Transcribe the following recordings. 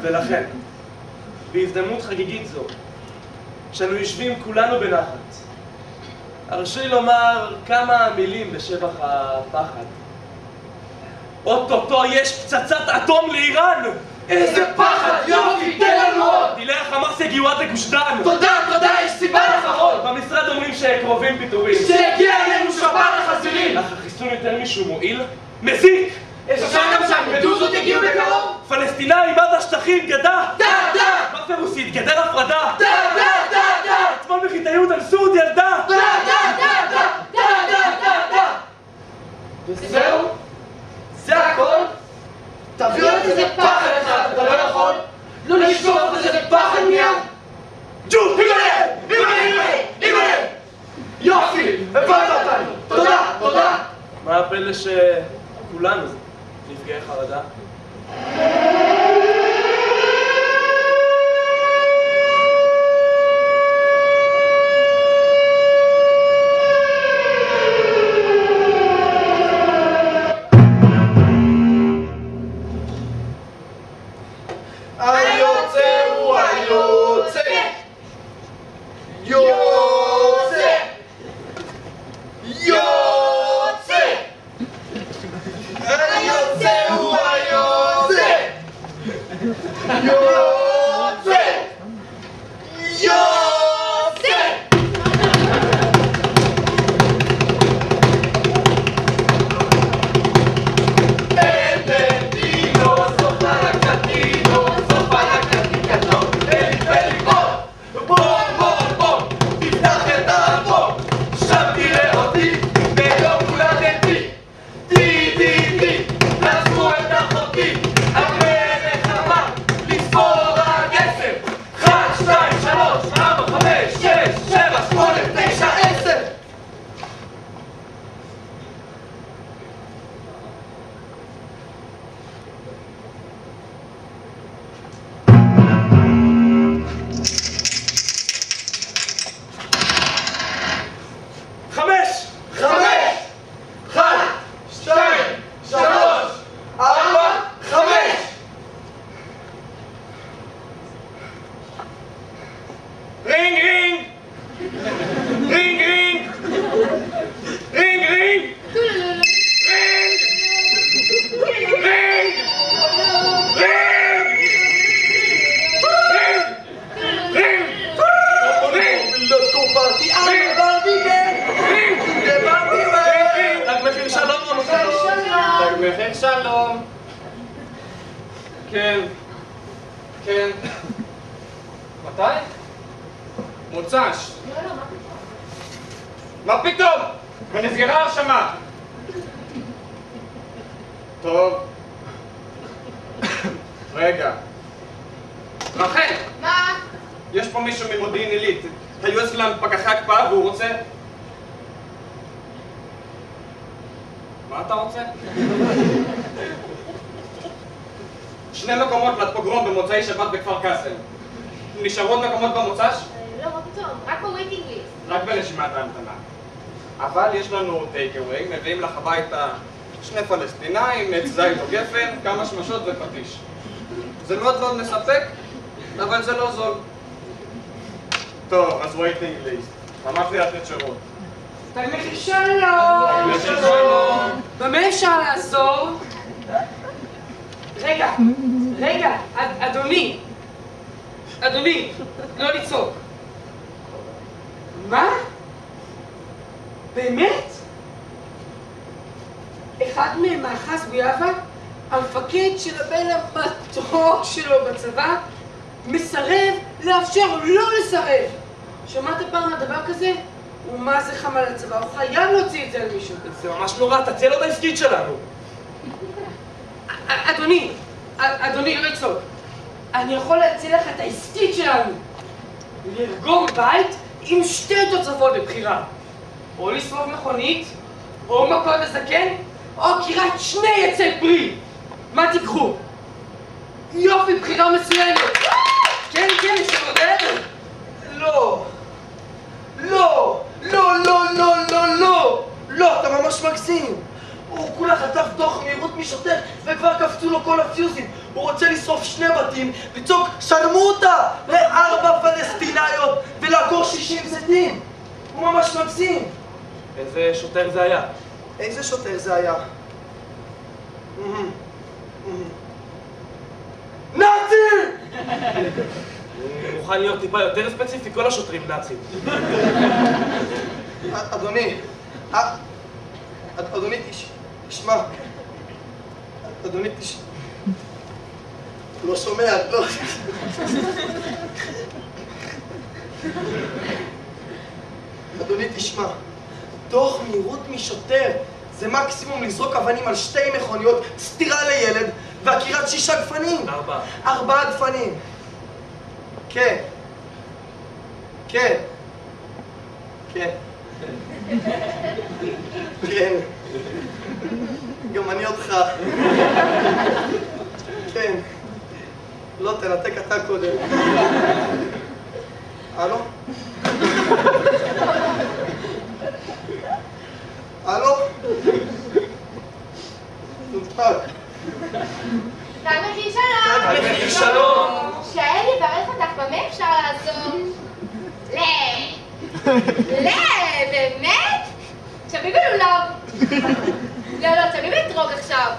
ולכן, בהזדמנות חגיגית זו, כשאנו יושבים כולנו בנחת, הרשו לי לומר כמה מילים בשבח הפחד. אוטוטו יש פצצת אטום לאיראן! איזה פחד! יופי, תן לנו עוד! טילי החמאס יגיעו עד לגוש דן! תודה, יש סיבה לפחות! במשרד אומרים שקרובים פיטורים. שיגיע אלינו שפעת החזירים! אך החיסון יותר משהו מועיל? מזיק! אפשר גם שהמדוזות יגיעו בקרוב? פלסטינאים, עזה, השטחים, גדה! מה פירוסית? גדר הפרדה! אתמול בחיטאיות אנסו עוד ילדה! וזהו? זה הכל? תביא עוד איזה פחד אחד, אתה לא יכול? לא לשלוף איזה פחד מיד? ג'וט! אימא'לה! יופי! הבנת אותנו! תודה! מה הפלא שכולנו נפגעי חרדה? מחיר שלום. כן. מתי? מוצ"ש. מה פתאום? ונסגרה הרשמה. טוב. רגע. רחל! מה? יש פה מישהו ממודיעין עילית. היו אצלם פקחי הקפאה והוא רוצה... מה אתה רוצה? 2 מקומות לפוגרום במוצאי שבת בכפר קאסם. נשארו עוד מקומות במוצ"ש? לא, מה פתאום? רק בווייטינג ליסט. רק ברשימת ההמתנה. אבל יש לנו טייקאווי, מביאים לך הביתה 2 פלסטינאים, עץ זית או גפן, כמה שמשות ופטיש. זה מאוד מספק, אבל זה לא זול. טוב, אז waiting list. ממש לי לתת שירות. תג מחיר שלום! שלום! במה אפשר לעזור? רגע, אדוני, לא לצעוק. מה? באמת? אחד מהם מאחז ביאבה, המפקד של הבן המתוק שלו בצבא, מסרב לאפשר לא לסרב. שמעת פעם על דבר כזה? ומה זה חם על הצבא? הוא חייב להוציא את זה על מישהו. זה ממש נורא, תציע לו את העסקית שלנו. אדוני, לא לצעוק. אני יכול להציע לך את העסקית שלנו. לרגום בית עם 2 תוצפות בבחירה. או לשרוף מכונית, או מכות לזקן, או קירת 2 עצי פרי. מה תיקחו? יופי, בחירה מצוינת. כן, אפשר לדעת? לא, אתה ממש מגזים. הוא כולה חטף דוח מהירות משוטר וכבר קפצו לו כל הפיוזים. הוא רוצה לשרוף 2 בתים, לצעוק שרמוטה ל4 פלסטינאיות ולעקור 60 זיתים. הוא ממש מגזים. איזה שוטר זה היה? איזה שוטר זה היה? נאצי! מוכן להיות טיפה יותר ספציפי, כל השוטרים נאצים. אדוני, תשמע. לא שומע, לא. אדוני, תשמע. דוח מהירות משוטר זה מקסימום לזרוק אבנים על 2 מכוניות, סטירה לילד ועקירת 6 גפנים. 4 גפנים. כן. גם אני אותך. כן. לא, תנתק אתה קודם. הלו? נותק. תג מחיר שלום! שהאל יברך אותך, במה אפשר לעזור? באמת? תשבי בלולב. לא, תשבי באתרוג עכשיו.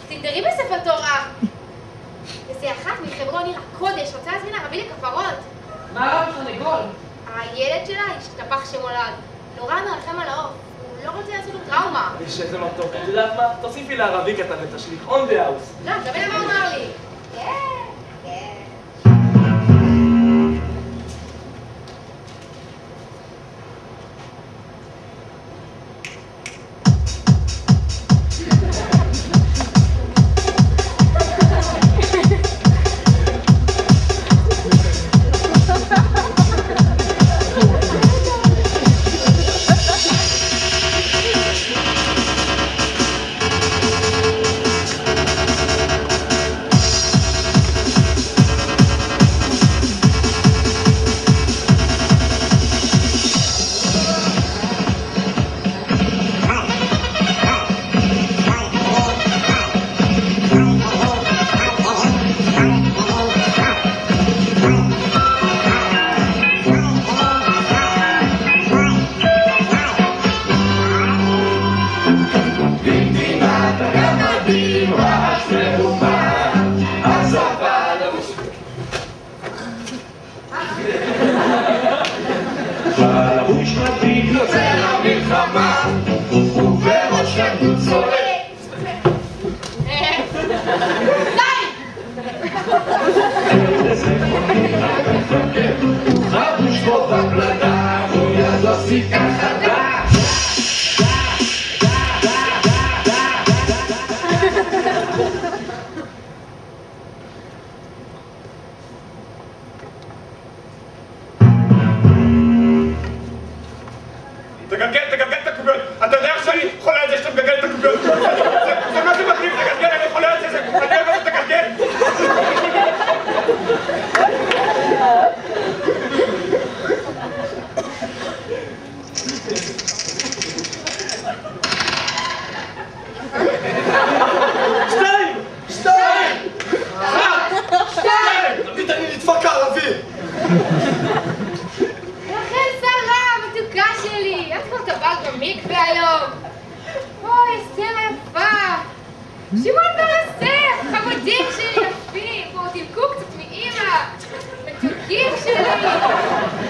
תנדרי בספר תורה. איזה אחת מחברון עיר הקודש, רוצה להזמין ערבי לכפרות. מה רב חנגול? הילד שלה השתפך שמולד. נורא מרחם על העוף. הוא לא רוצה לעשות לו טראומה. שזה מתוק. את יודעת מה? תוסיפי לערבי קטן את השליח. on the house. לא, תבין מה הוא אמר לי. כן. תגלגל את הקוביות. אתה יודע איך שאני חולה על זה שאתה מגלגל את הקוביות. זה מה זה מגניב, תגלגל, אני חולה על זה, אני אוהב את זה, תגלגל. שתיים! תמיד אני נדפק הערבי!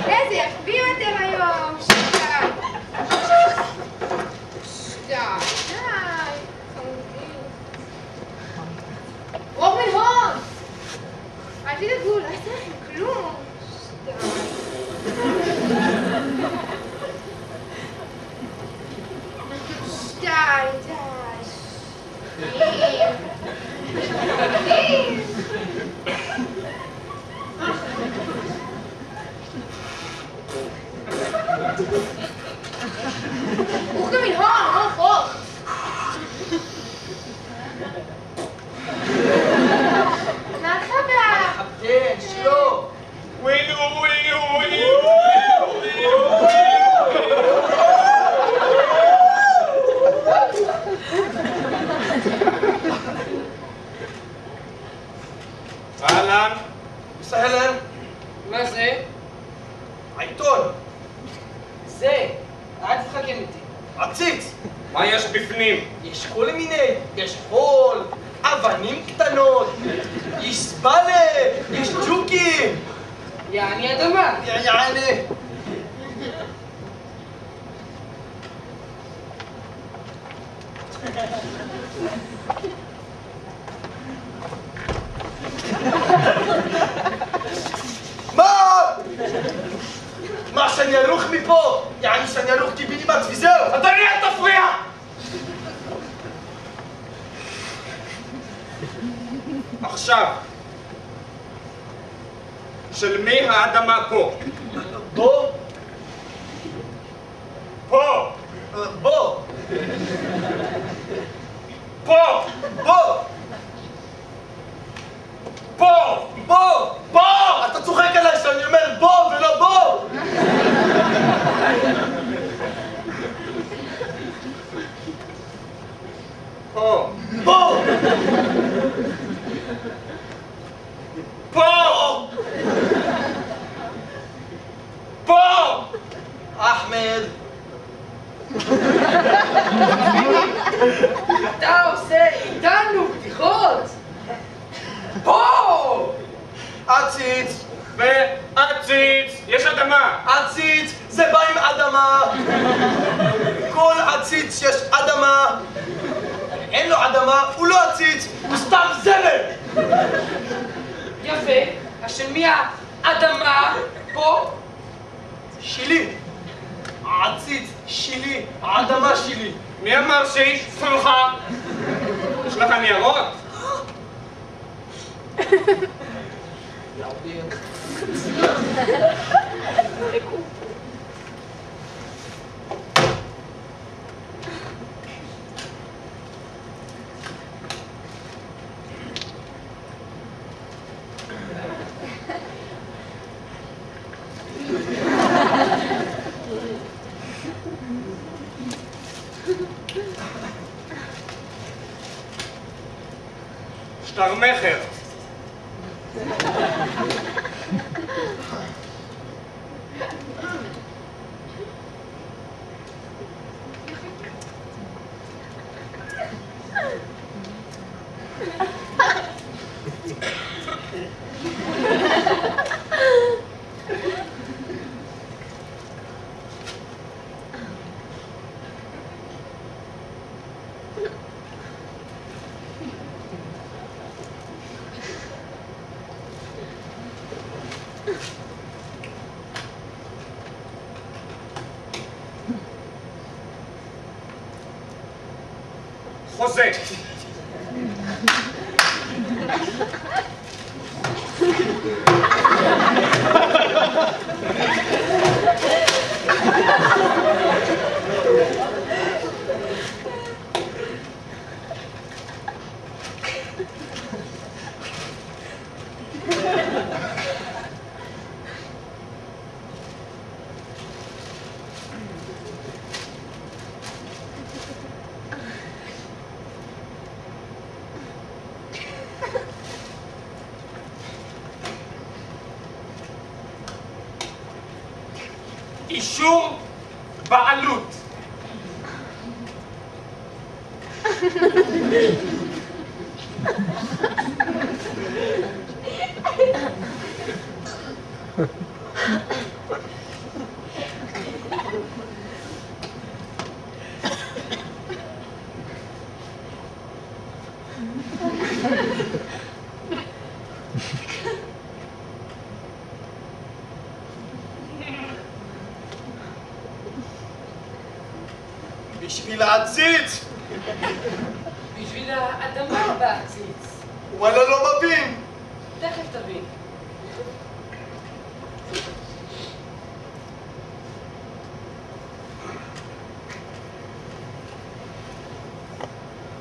איזה יפים אתם היום. שטי. שטי. רובין הון! אל תדאגו, לא יעשה לכם כלום. שטי, רוח גם מנהון, רוח. מרחבה. כן, שלום. ווילו ווילו ווילו אהלן. סהלן. מה זה? העיתון. זה. אל תתחכם איתי. עציץ. מה יש בפנים? יש כל מיני. יש חול, אבנים קטנות, יש סבלה, יש ג'וקים. יעני אדמה. יעני. מה, שאני ארוך מפה? יעני שאני ארוך קיבינימט וזהו. אדוני, אל תפריע! עכשיו, של מי האדמה פה? בוא. פה! בוא. פה! בוא. פה! בוא. בוא. אתה צוחק עליי שאני אומר בוא ולא בוא. פה! בוא. פה! פה! אחמד. אתה עושה איתנו בדיחות? פה! עציץ. ועציץ! יש אדמה! עציץ זה בא עם אדמה. כל עציץ יש אדמה. אין לו אדמה, הוא לא עציץ, הוא סתם זבל. יפה. השל מי האדמה פה? שלי. העציץ שלי, האדמה שלי. מי אמר שהיא שלך? יש לך ניירות? שטר מכר. חוזה. אישור בעלות. בשביל העציץ! בשביל האדמה בעציץ. וואלה לא מבין! תכף תבין.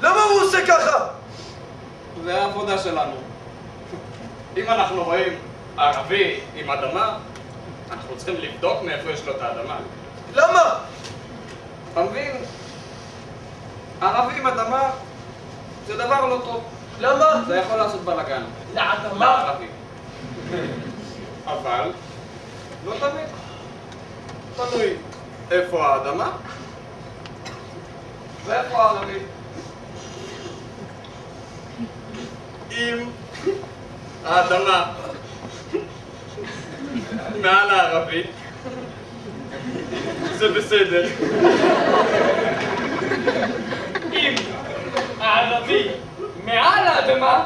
למה הוא עושה ככה? זה העבודה שלנו. אם אנחנו רואים ערבי עם אדמה, אנחנו צריכים לבדוק מאיפה יש לו את האדמה. למה? אתה מבין? ערבי עם אדמה זה דבר לא טוב. למה? זה יכול לעשות בלאגן. לאדמה? לערבי. אבל לא תמיד. תלוי איפה האדמה ואיפה הערבי. אם האדמה מעל הערבי זה בסדר. אם הערבי מעל האדמה,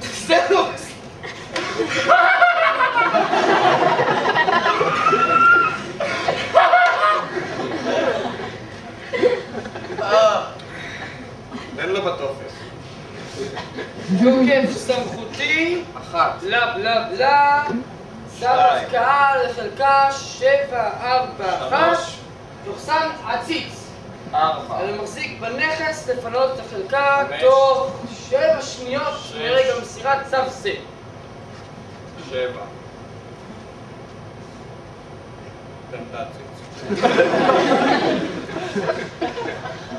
זה לא בסדר. תן לו בטופס. תוקף סמכותי, אחת. בלה בלה בלה, צו הפקעה לחלקה 741, תוחסן עציץ. 4. אני מחזיק בנכס לפנות את החלקה 5. תוך 7 שניות 6. מרגע מסירת צו זה. 7. תן את העציץ.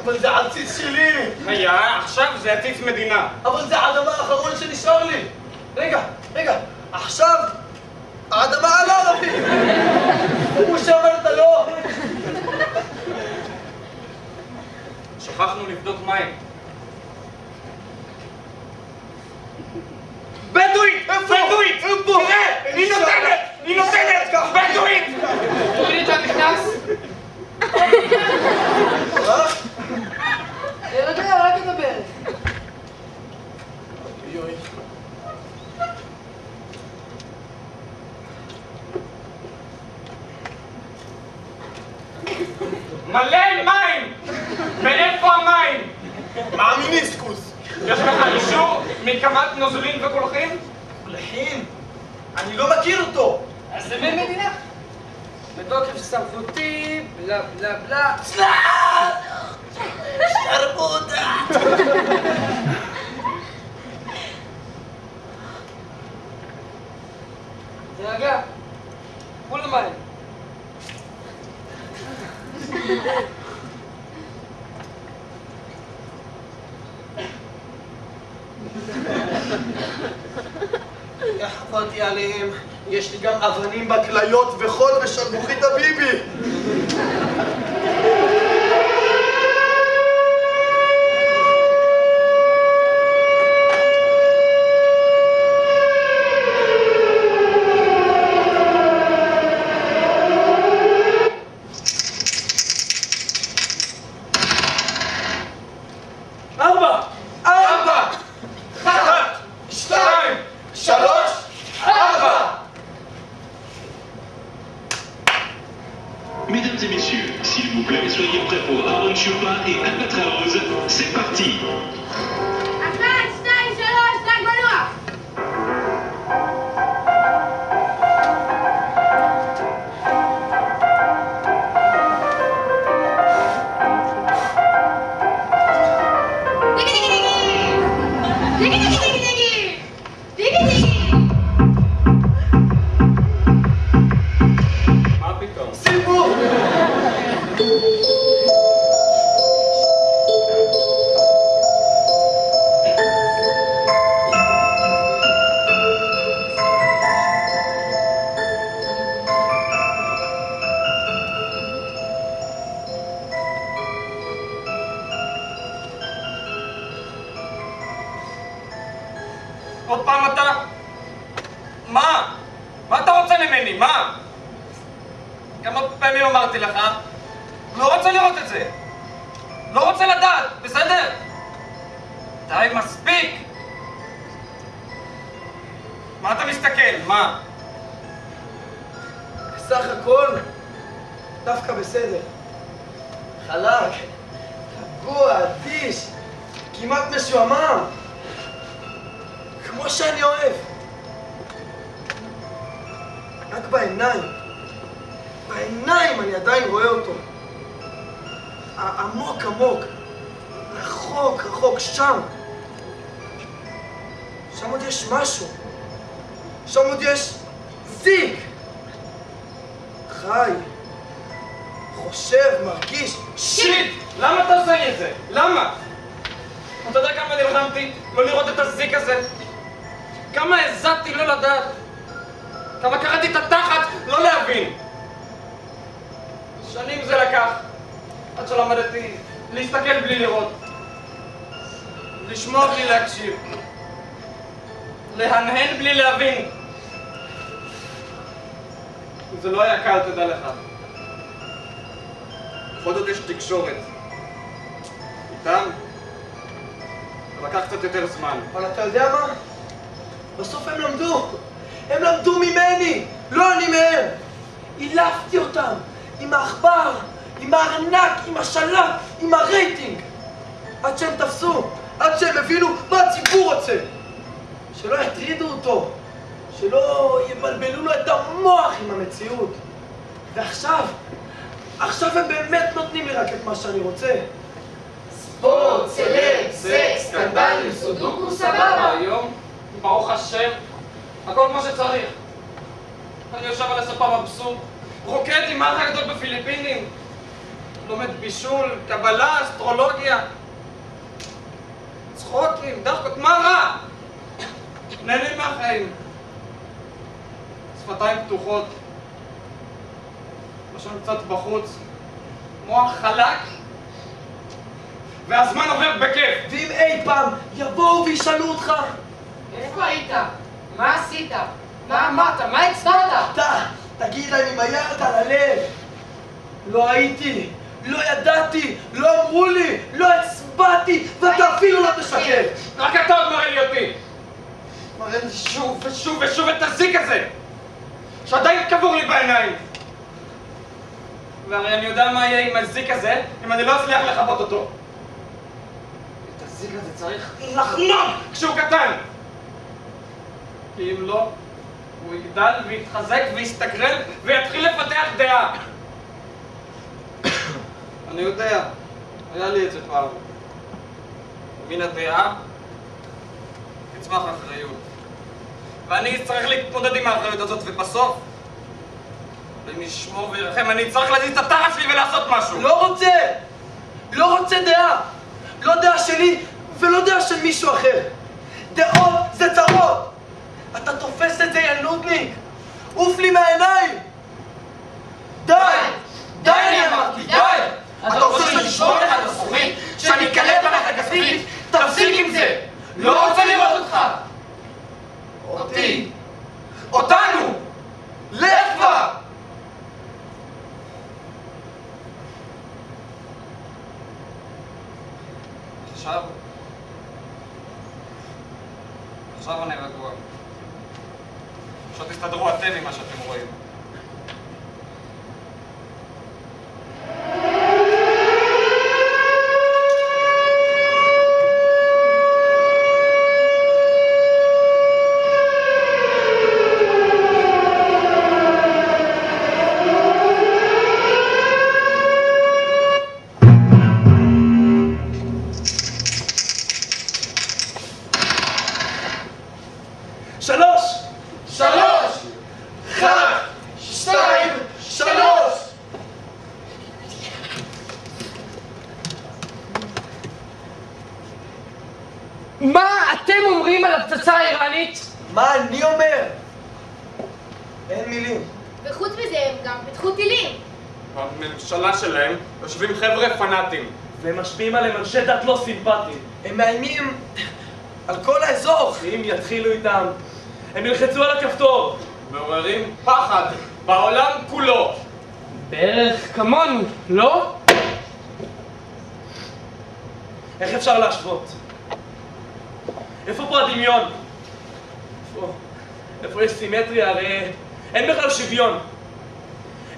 אבל זה עציץ שלי! היה, עכשיו זה עציץ מדינה. אבל זה האדמה האחרון שנשאר לי! רגע, עכשיו האדמה על הערבי! הוא שאמרת לא! שכחנו לבדוק מים. בדואית! בדואית! תראה! היא נותנת! בדואית! תוריד את המכנס. רגע, רק תדבר. מלא מים! מאיפה המים? מהמיניסקוס! יש לך אישור מקמת נוזלים וקולחים? קולחין? אני לא מכיר אותו! אז זה מדינה. בתוקף סמכותי, בלה בלה בלה. שרמוטה! תרגע. מול המים. איך עברתי עליהם? יש לי גם אבנים בכליות וחול ושלמוחית הביבי! ארבע! 1, 2, 3, 4! Mesdames et messieurs, s'il vous plaît, soyez prêts pour Aaron Chupa et Albatraoz. C'est parti! 1, 2, 3, ל"ג בלוח! מה פתאום? סיבוב! עוד פעם אתה? מה? מה אתה רוצה ממני? מה? כמה פעמים אמרתי לך? לא רוצה לראות את זה. לא רוצה לדעת, בסדר? די, מספיק! מה אתה מסתכל? מה? בסך הכל, דווקא בסדר. חלק, רגוע, אדיש, כמעט משועמם. כמו שאני אוהב. רק בעיניים. בעיניים אני עדיין רואה אותו. עמוק עמוק. רחוק רחוק שם. שם עוד יש משהו. שם עוד יש זיק. חי. חושב, מרגיש. שיט! למה אתה עושה לי את זה? למה? אתה יודע כמה נלחמתי לא לראות את הזיק הזה? כמה הזעתי לא לדעת? כמה קראתי את התחת לא להבין? שנים זה לקח עד שלמדתי להסתכל בלי לראות, לשמוע בלי להקשיב, להנהן בלי להבין. זה לא היה קל, תדע לך. בכל זאת יש תקשורת. איתם זה לקח קצת יותר זמן. אבל אתה יודע מה? בסוף הם למדו. הם למדו ממני, לא אני מהם. אילפתי אותם עם העכבר, עם הארנק, עם השלט, עם הרייטינג. עד שהם תפסו, עד שהם הבינו מה הציבור רוצה. שלא יטרידו אותו, שלא יבלבלו לו את המוח עם המציאות. ועכשיו הם באמת נותנים לי רק את מה שאני רוצה. ספורט, סלב, סקס, סקנדלים, סודוקו, סבבה. היום, ברוך השם, הכל כמו שצריך. אני יושב על הספה מבסוט, רוקד עם האח הגדול בפיליפינים, לומד בישול, קבלה, אסטרולוגיה, צחוקים, דחקות, מה רע? נהנה מהחיים. שפתיים פתוחות, לשון קצת בחוץ, מוח חלק, והזמן עובר בכיף. ואם אי פעם יבואו וישאלו אותך, איפה היית? מה עשית? מה אמרת? מה הצבעת? תגיד להם עם היד על הלב. לא הייתי, לא ידעתי, לא אמרו לי, לא הצבעתי, ואתה אפילו לא תשקר. רק אתה עוד מראה לי אותי. מראה לי שוב ושוב ושוב את הזיק הזה, שעדיין קבור לי בעיניים. והרי אני יודע מה יהיה עם הזיק הזה אם אני לא אצליח לכבות אותו. את הזיק הזה צריך לחנוק כשהוא קטן. כי אם לא, הוא יגדל ויתחזק ויסתגרל ויתחיל לפתח דעה. אני יודע, היה לי את זה פעם. מן הדעה יצמח אחריות. ואני צריך להתמודד עם האחריות הזאת, ובסוף, אם ישמור וירחם, אני צריך להזיז את התחת שלי ולעשות משהו. לא רוצה דעה. לא דעה שלי ולא דעה של מישהו אחר. דעות זה צרות. אתה תופס את זה, יא נודניק. עוף לי מהעיניים. די, אני אמרתי, די. אתה רוצה שאני אשבור לך את הזכוכית? שאני אקלב לך את הגפית? תפסיק עם זה. לא רוצה לראות אותך. אותי. אותנו. לך כבר. עכשיו אני רגוע. עכשיו תסתדרו אתם עם מה שאתם רואים. מה אתם אומרים על הפצצה האיראנית? מה אני אומר? אין מילים. וחוץ מזה הם גם פיתחו טילים. בממשלה שלהם יושבים חבר'ה פנאטים. והם משפיעים עליהם אנשי דת לא סימפטיים. הם מאיימים על כל האזור. אם יתחילו איתם, הם ילחצו על הכפתור. מעוררים פחד בעולם כולו. בערך כמונו, לא? איך אפשר להשוות? איפה פה הדמיון? איפה יש סימטריה? הרי אין בכלל שוויון.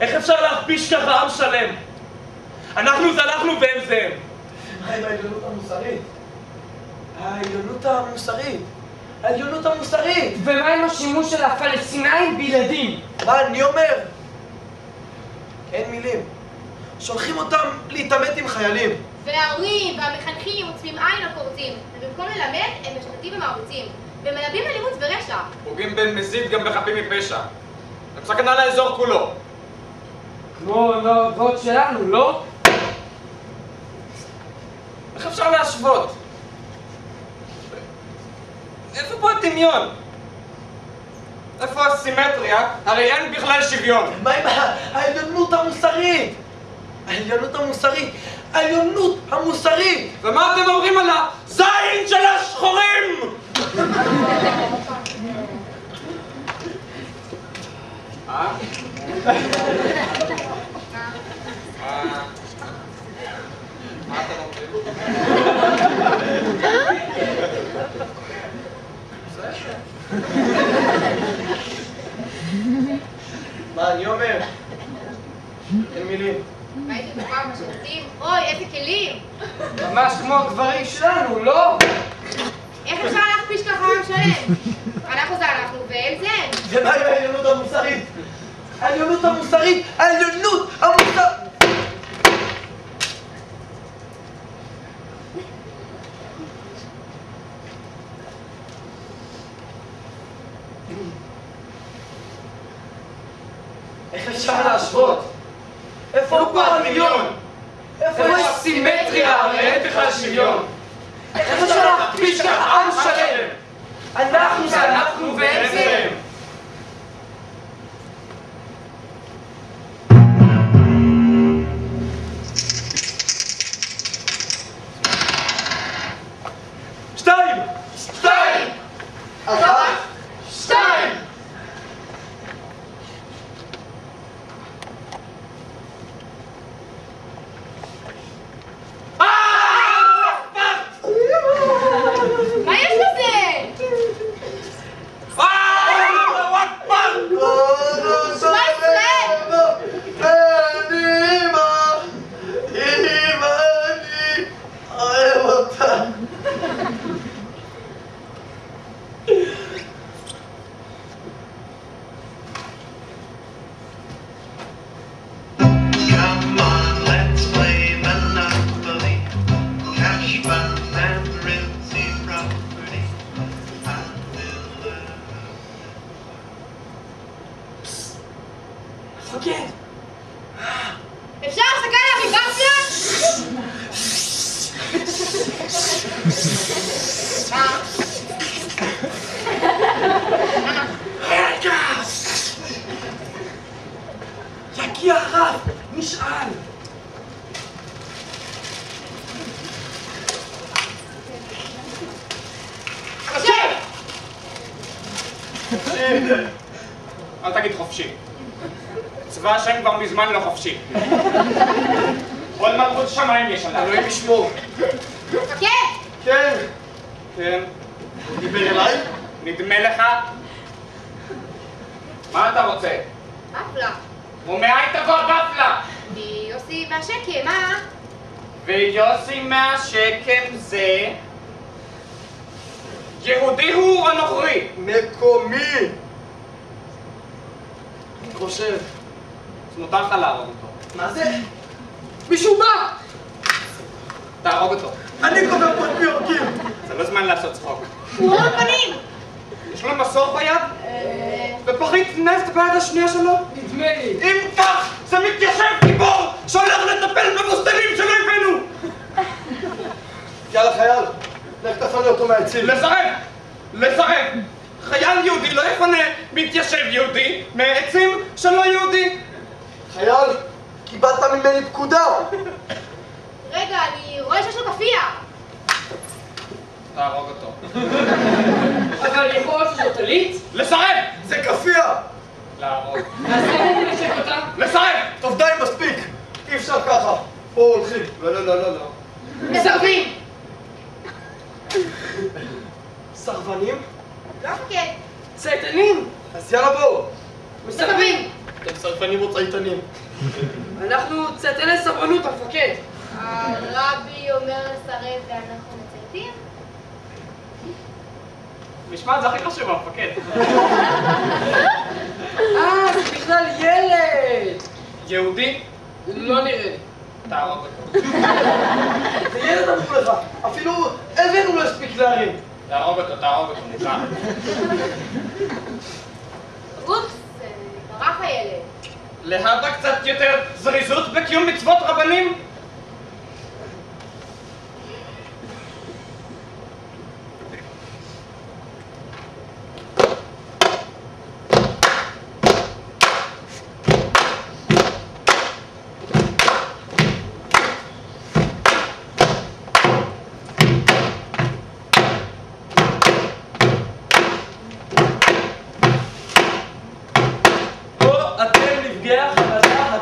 איך אפשר להכפיש ככה עם שלם? אנחנו זה אנחנו והם זה הם. ומה עם העליונות המוסרית? העליונות המוסרית. העליונות המוסרית! ומה עם השימוש של הפלסטינאים בילדים? מה אני אומר? אין מילים. שולחים אותם להתעמת עם חיילים. וההורים והמחנכים עוצמים עין הקורצים, ובמקום ללמד הם משתתים במערוצים, ומלבים אלימות ורשע. פוגעים במזיד גם בחפים מפשע. הם סכנה לאזור כולו. כמו נוגות שלנו, לא? איך אפשר להשוות? איפה פה הדמיון? איפה הסימטריה? הרי אין בכלל שוויון. מה עם העליונות המוסרית? העליונות המוסרית! העליונות המוסרית! ומה אתם אומרים על הזין של השחורים? מה אתם אומרים? מה אני אומר? אין מילים. ראיתם בפעם בשירותים? אוי, איזה כלים! ממש כמו הגברים שלנו, לא? איך אפשר להכפיש ככה עם שלם? אנחנו זה אנחנו והם זה הם. ומה עם העליונות המוסרית? העליונות המוסרית! העליונות המוסרית! איך אפשר להשוות? איפה פה הדמיון? איפה יש סימטריה? הרי אין בכלל שוויון. איך אפשר להכפיש ככה עם שלם? אנחנו זה אנחנו והם זה הם. שתיים! אחת! שתיים! מה יש לזה? שמע ישראל! אני אוהב אותה. Come on, let's play Monopoly. Cash fund and realty property. I will מפקד! אפשר הפסקה להביא בפלה? רגע! יגיע הרב! נשאל! אל תגיד חופשי. צבא השם כבר מזמן לא חופשי. עוד מלכות שמיים יש עליו. אלוהים ישמור. מפקד! כן! כן, הוא דיבר אליי? נדמה לך? מה אתה רוצה? בפלה. ומאי תבוא בפלה? יוסי מהשקם, מה? ויוסי מהשקם זה... יהודי הוא או נוכרי? מקומי! אני חושב. אז מותר לך להרוג אותו. מה זה? מישהו בא! תהרוג אותו. אני קובע פה את מי הורגים! זה לא זמן לעשות צחוק. הוא רון פנים! יש לו מסור ביד? ופחית נפט ביד השנייה שלו? נדמה לי. אם כך, זה מתיישב גיבור שהולך לטפל במוסלמים שלא הבאנו! יאללה חייל, לך תפנה אותו מהעצים. לסרב! לסרב! חייל יהודי לא יפנה מתיישב יהודי מעצים שלא יהודי! חייל, קיבלת ממני פקודה! רגע, אני רואה שיש לו כפייה! תהרוג אותו. אבל יכול להיות שזאת טלית? לסרב! זה כפייה! להרוג. אז איך הוא נשק אותה? לסרב! טוב די, מספיק! אי אפשר ככה. בואו הולכים. לא. מסרבים! סרבנים? לא מפקד! צייתנים! אז יאללה בואו! מסרבים! אתם סרבנים או צייתנים? אנחנו צייתני סרבנות, המפקד! הרבי אומר לסרב ואנחנו מצייתים? משמעת זה הכי חשוב, המפקד. זה בכלל ילד! יהודי? לא נראה לי. תהרוג אותו. זה ילד אמרו לך, אפילו אבן הוא לא הספיק להרים. תהרוג אותו, מוכר. אופס, ברח הילד. להבא קצת יותר זריזות בקיום מצוות רבנים?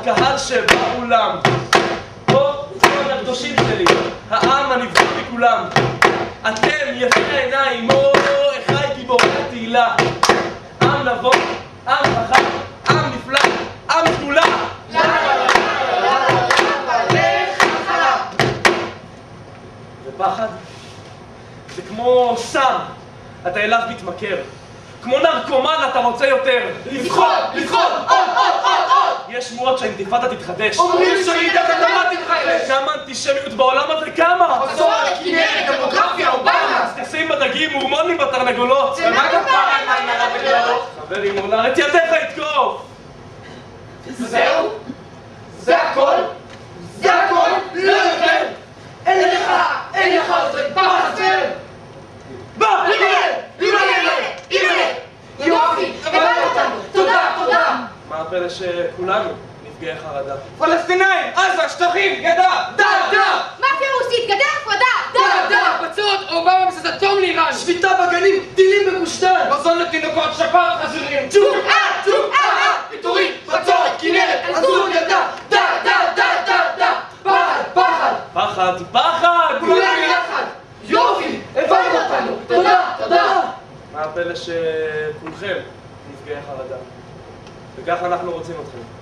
הקהל שבאולם, פה כל הקדושים שלי, העם הנבחר מכולם. אתם יפי העיניים, אחי גיבורי התהילה. עם נבון, עם חכם, עם נפלא, עם גדולה. ופחד זה כמו סם, אתה אליו מתמכר. כמו נרקומן אתה רוצה יותר. לבחון, עוד! יש שמועות שהאינתיפאדה תתחדש. אומרים שרעידת אדמה תתחדש. כמה אנטישמיות בעולם הזה, כמה? מסורת, כנרת, דמוגרפיה, אובמה. טקסים בדגים, הורמונים בתרנגולות. ומה כפרה על מים הרע וגדולות? חברים, אולי את ידיך יתקוף. זהו? זה הכל? זה הכל? לא יותר! אין לך עוד פחד אחר! בא! אימא'לה! יופי! הבנת אותנו! תודה! מה הפלא שכולנו נפגעי חרדה? פלסטינאים, עזה, שטחים, גדה! דה! מאפיה רוסית, גדר הפרדה! דה! בצורת, אובמה מסת אטום לאיראן! שביתה בגנים, טילים בגוש דן! מזון לתינוקות, שפעת חזירים! פיטורים, בצורת, כנרת, עזות ילדה! דה! פחד! כולנו יחד! יופי! הבנת אותנו! תודה! מה הפלא שכולכם נפגעי חרדה? וכך אנחנו רוצים אתכם.